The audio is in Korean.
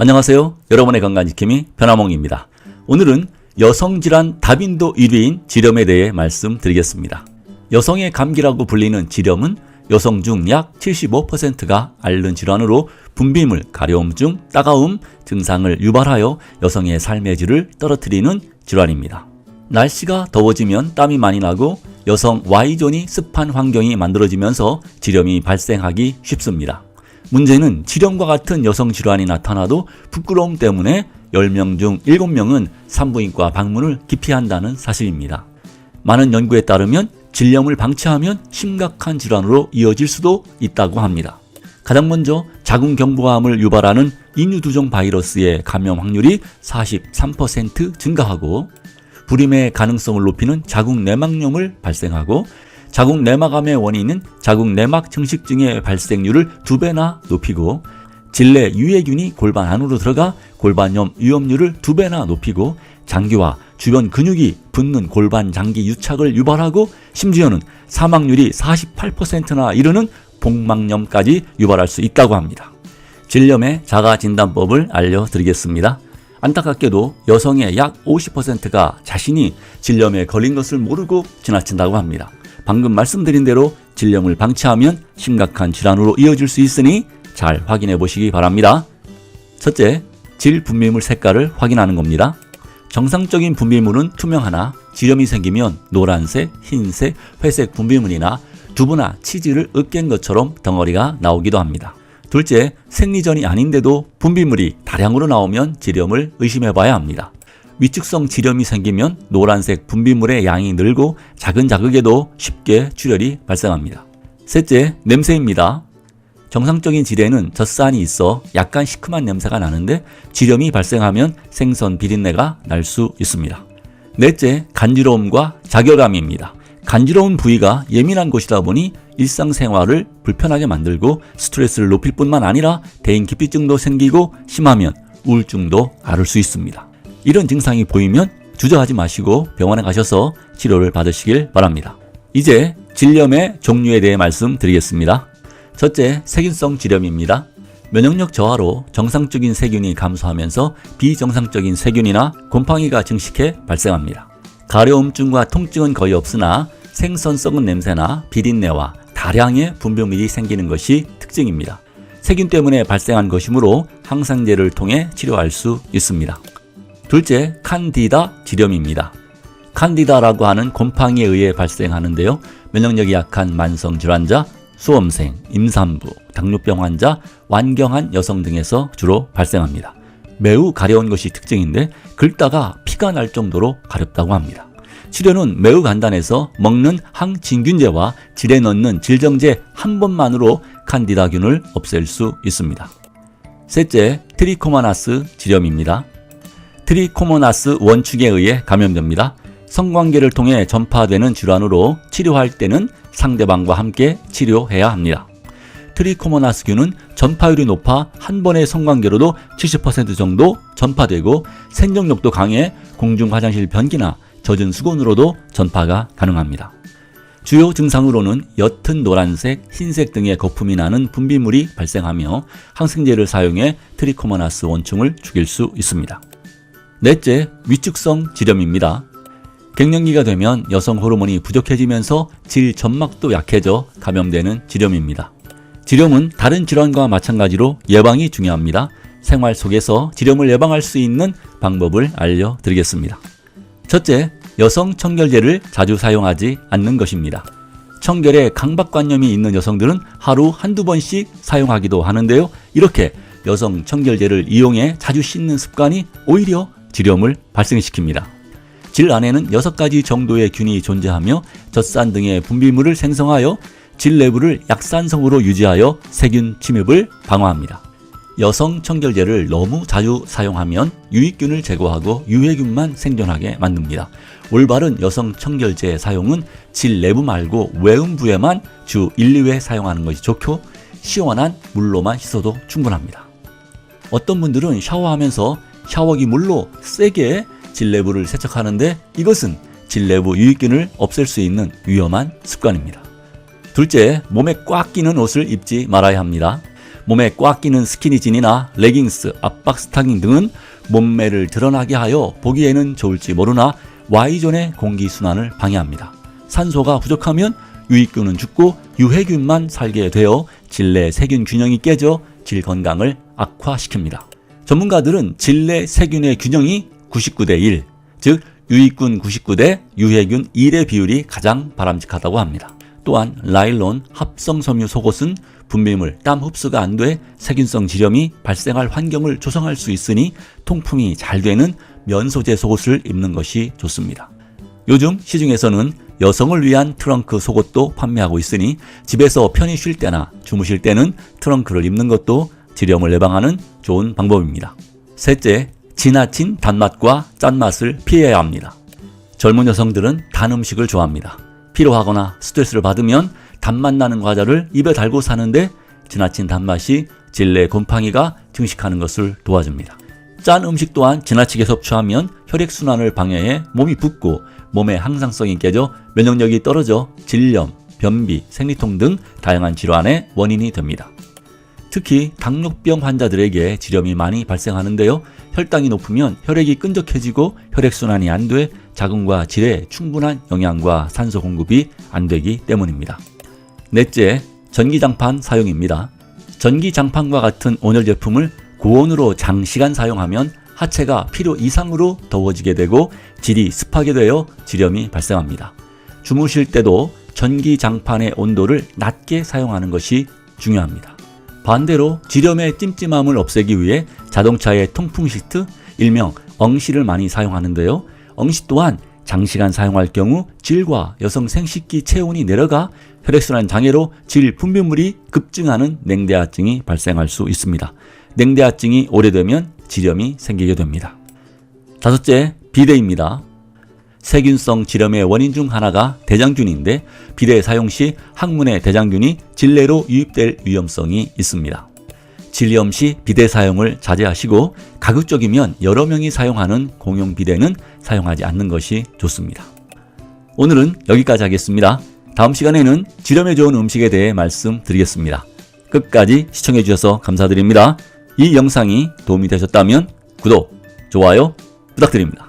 안녕하세요. 여러분의 건강지킴이 변화몽입니다. 오늘은 여성질환 다빈도 1위인 지렴에 대해 말씀드리겠습니다. 여성의 감기라고 불리는 지렴은 여성 중 약 75%가 앓는 질환으로 분비물, 가려움증, 따가움 증상을 유발하여 여성의 삶의 질을 떨어뜨리는 질환입니다. 날씨가 더워지면 땀이 많이 나고 여성 Y존이 습한 환경이 만들어지면서 지렴이 발생하기 쉽습니다. 문제는 지렴과 같은 여성 질환이 나타나도 부끄러움 때문에 10명 중 7명은 산부인과 방문을 기피한다는 사실입니다. 많은 연구에 따르면 질염을 방치하면 심각한 질환으로 이어질 수도 있다고 합니다. 가장 먼저 자궁경부암을 유발하는 인유두종 바이러스의 감염 확률이 43% 증가하고 불임의 가능성을 높이는 자궁내막염을 발생하고 자궁내막암의 원인인 자궁내막 증식증의 발생률을 2배나 높이고 질내 유해균이 골반 안으로 들어가 골반염 위험률을 2배나 높이고 장기와 주변 근육이 붓는 골반 장기 유착을 유발하고 심지어는 사망률이 48%나 이르는 복막염까지 유발할 수 있다고 합니다. 질염의 자가진단법을 알려드리겠습니다. 안타깝게도 여성의 약 50%가 자신이 질염에 걸린 것을 모르고 지나친다고 합니다. 방금 말씀드린 대로 질염을 방치하면 심각한 질환으로 이어질 수 있으니 잘 확인해 보시기 바랍니다. 첫째, 질 분비물 색깔을 확인하는 겁니다. 정상적인 분비물은 투명하나 지렴이 생기면 노란색, 흰색, 회색 분비물이나 두부나 치즈를 으깬 것처럼 덩어리가 나오기도 합니다. 둘째, 생리전이 아닌데도 분비물이 다량으로 나오면 지렴을 의심해 봐야 합니다. 위축성 지렴이 생기면 노란색 분비물의 양이 늘고 작은 자극에도 쉽게 출혈이 발생합니다. 셋째, 냄새입니다. 정상적인 질에는 젖산이 있어 약간 시큼한 냄새가 나는데 지렴이 발생하면 생선 비린내가 날 수 있습니다. 넷째, 간지러움과 자결감입니다. 간지러운 부위가 예민한 곳이다 보니 일상생활을 불편하게 만들고 스트레스를 높일 뿐만 아니라 대인기피증도 생기고 심하면 우울증도 앓을 수 있습니다. 이런 증상이 보이면 주저하지 마시고 병원에 가셔서 치료를 받으시길 바랍니다. 이제 질염의 종류에 대해 말씀드리겠습니다. 첫째, 세균성 질염입니다. 면역력 저하로 정상적인 세균이 감소하면서 비정상적인 세균이나 곰팡이가 증식해 발생합니다. 가려움증과 통증은 거의 없으나 생선 썩은 냄새나 비린내와 다량의 분비물이 생기는 것이 특징입니다. 세균 때문에 발생한 것이므로 항생제를 통해 치료할 수 있습니다. 둘째, 칸디다 질염입니다. 칸디다라고 하는 곰팡이에 의해 발생하는데요. 면역력이 약한 만성질환자, 수험생, 임산부, 당뇨병 환자, 완경한 여성 등에서 주로 발생합니다. 매우 가려운 것이 특징인데 긁다가 피가 날 정도로 가렵다고 합니다. 치료는 매우 간단해서 먹는 항진균제와 질에 넣는 질정제 한 번만으로 칸디다균을 없앨 수 있습니다. 셋째, 트리코모나스 질염입니다. 트리코모나스 원축에 의해 감염됩니다. 성관계를 통해 전파되는 질환으로 치료할 때는 상대방과 함께 치료해야 합니다. 트리코모나스균은 전파율이 높아 한 번의 성관계로도 70% 정도 전파되고 생존력도 강해 공중 화장실 변기나 젖은 수건으로도 전파가 가능합니다. 주요 증상으로는 옅은 노란색, 흰색 등의 거품이 나는 분비물이 발생하며 항생제를 사용해 트리코모나스 원충을 죽일 수 있습니다. 넷째, 위축성 질염입니다. 갱년기가 되면 여성 호르몬이 부족해지면서 질 점막도 약해져 감염되는 질염입니다. 질염은 다른 질환과 마찬가지로 예방이 중요합니다. 생활 속에서 질염을 예방할 수 있는 방법을 알려드리겠습니다. 첫째, 여성 청결제를 자주 사용하지 않는 것입니다. 청결에 강박관념이 있는 여성들은 하루 한두 번씩 사용하기도 하는데요. 이렇게 여성 청결제를 이용해 자주 씻는 습관이 오히려 질염을 발생시킵니다. 질 안에는 6가지 정도의 균이 존재하며 젖산 등의 분비물을 생성하여 질 내부를 약산성으로 유지하여 세균 침입을 방어합니다. 여성 청결제를 너무 자주 사용하면 유익균을 제거하고 유해균만 생존하게 만듭니다. 올바른 여성 청결제 사용은 질 내부 말고 외음부에만 주 1, 2회 사용하는 것이 좋고 시원한 물로만 씻어도 충분합니다. 어떤 분들은 샤워하면서 샤워기 물로 세게 질 내부를 세척하는데 이것은 질 내부 유익균을 없앨 수 있는 위험한 습관입니다. 둘째, 몸에 꽉 끼는 옷을 입지 말아야 합니다. 몸에 꽉 끼는 스키니진이나 레깅스, 압박 스타킹 등은 몸매를 드러나게 하여 보기에는 좋을지 모르나 Y존의 공기순환을 방해합니다. 산소가 부족하면 유익균은 죽고 유해균만 살게 되어 질내 세균 균형이 깨져 질 건강을 악화시킵니다. 전문가들은 질내 세균의 균형이 99대 1, 즉 유익균 99대 유해균 1의 비율이 가장 바람직하다고 합니다. 또한 나일론, 합성섬유 속옷은 분비물, 땀 흡수가 안 돼 세균성 지렴이 발생할 환경을 조성할 수 있으니 통풍이 잘 되는 면 소재 속옷을 입는 것이 좋습니다. 요즘 시중에서는 여성을 위한 트렁크 속옷도 판매하고 있으니 집에서 편히 쉴 때나 주무실 때는 트렁크를 입는 것도 지렴을 예방하는 좋은 방법입니다. 셋째, 지나친 단맛과 짠맛을 피해야 합니다. 젊은 여성들은 단 음식을 좋아합니다. 피로하거나 스트레스를 받으면 단맛 나는 과자를 입에 달고 사는데 지나친 단맛이 질내 곰팡이가 증식하는 것을 도와줍니다. 짠 음식 또한 지나치게 섭취하면 혈액순환을 방해해 몸이 붓고 몸의 항상성이 깨져 면역력이 떨어져 질염, 변비, 생리통 등 다양한 질환의 원인이 됩니다. 특히 당뇨병 환자들에게 지렴이 많이 발생하는데요. 혈당이 높으면 혈액이 끈적해지고 혈액순환이 안 돼 자궁과 질에 충분한 영양과 산소 공급이 안 되기 때문입니다. 넷째, 전기장판 사용입니다. 전기장판과 같은 온열 제품을 고온으로 장시간 사용하면 하체가 필요 이상으로 더워지게 되고 질이 습하게 되어 지렴이 발생합니다. 주무실 때도 전기장판의 온도를 낮게 사용하는 것이 중요합니다. 반대로 지렴의 찜찜함을 없애기 위해 자동차의 통풍 시트, 일명 엉실을 많이 사용하는데요. 엉실 또한 장시간 사용할 경우 질과 여성 생식기 체온이 내려가 혈액순환 장애로 질 분비물이 급증하는 냉대화증이 발생할 수 있습니다. 냉대화증이 오래되면 지렴이 생기게 됩니다. 다섯째, 비데입니다. 세균성 지렴의 원인 중 하나가 대장균인데 비데 사용 시 항문의 대장균이 질내로 유입될 위험성이 있습니다. 질염 시 비데 사용을 자제하시고 가급적이면 여러 명이 사용하는 공용 비데는 사용하지 않는 것이 좋습니다. 오늘은 여기까지 하겠습니다. 다음 시간에는 지렴에 좋은 음식에 대해 말씀드리겠습니다. 끝까지 시청해 주셔서 감사드립니다. 이 영상이 도움이 되셨다면 구독, 좋아요 부탁드립니다.